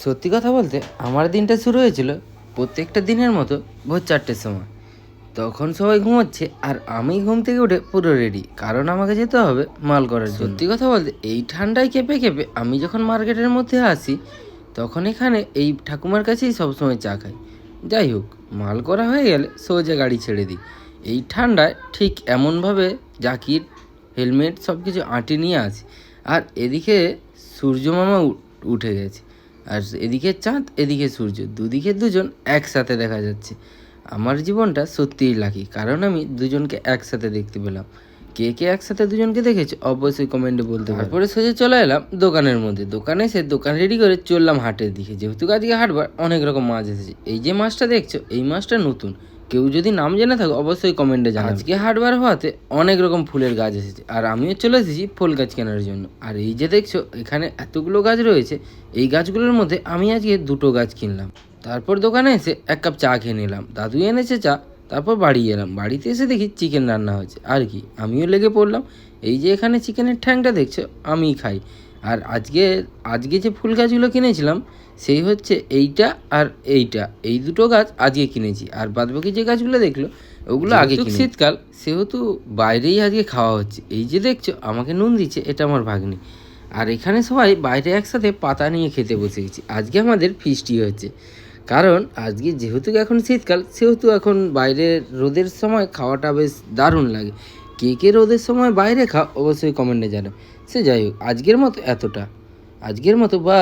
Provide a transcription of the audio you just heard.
সত্যি কথা বলতে আমার দিনটা শুরু হয়েছিল প্রত্যেকটা দিনের মতো ভোর 4টের সময়। তখন সবাই ঘুমোচ্ছে আর আমি ঘুম থেকে উঠে পুরো রেডি, কারণ আমাকে যেতে হবে মাল করার জন্য। সত্যি কথা বলতে এই ঠান্ডায় কেঁপে কেঁপে আমি যখন মার্কেটের মধ্যে আসি তখন এখানে এই ঠাকুমার কাছেই সবসময় চা খাই। যাই হোক, মাল করা হয়ে গেলে সোজা গাড়ি ছেড়ে দিই। এই ঠান্ডায় ঠিক এমনভাবে জ্যাকেট, হেলমেট সব কিছু আঁটে নিয়ে আসি। আর এদিকে সূর্য মামা উঠে গেছে, আর এদিকে চাঁদ, এদিকে সূর্য, দুদিকে দুজন একসাথে দেখা যাচ্ছে। আমার জীবনটা সত্যিই লাকি, কারণ আমি দুজনকে একসাথে দেখতে পেলাম। কে কে একসাথে দুজনকে দেখেছে অবশ্যই কমেন্টে বলতে পারো। তারপরে সোজা চলে এলাম দোকানের মধ্যে। দোকানে এসে দোকান রেডি করে চললাম হাটের দিকে, যেহেতু আজকে হাটবার অনেক রকম মাছ এসেছে। এই যে মাছটা দেখছো, এই মাছটা নতুন। কেউ যদি নাম জেনে থাকো অবশ্যই কমেন্টে জানাবে। আজকে হাটবার হওয়াতে অনেক রকম ফুলের গাছ এসেছে, আর আমিও চলে এসেছি ফুল গাছ কেনার জন্য। আর এই যে দেখছো এখানে এতগুলো গাছ রয়েছে, এই গাছগুলোর মধ্যে আমি আজকে 2টো গাছ কিনলাম। তারপর দোকানে এসে 1 কাপ চা খেয়ে নিলাম। দাদু এনেছে চা। তারপর বাড়ি এলাম। বাড়িতে এসে দেখি চিকেন রান্না হচ্ছে, আর কি আমিও লেগে পড়লাম। এই যে এখানে চিকেনের ঠ্যাংটা দেখছো আমিই খাই। আর আজকে যে ফুল গাছগুলো কিনেছিলাম সেই হচ্ছে এইটা আর এইটা, এই 2টো গাছ আজকে কিনেছি। আর বাদবাকি যে গাছগুলো দেখলো ওগুলো আগে কিনেছি। শীতকাল সেহেতু বাইরেই আজকে খাওয়া হচ্ছে। এই যে দেখছো আমাকে নুন দিচ্ছে, এটা আমার ভাগ্নি। আর এখানে সবাই বাইরে একসাথে পাতা নিয়ে খেতে বসে গেছি। আজকে আমাদের ফিস্টি হচ্ছে, কারণ আজকে যেহেতু এখন শীতকাল সেহেতু এখন বাইরে রোদের সময় খাওয়াটা বেশ দারুণ লাগে। কে কে রোদের সময় বাইরে খাও অবশ্যই কমেন্টে জানাও। সে যাই হোক, আজকের মতো এতটা। আজকের মতো বা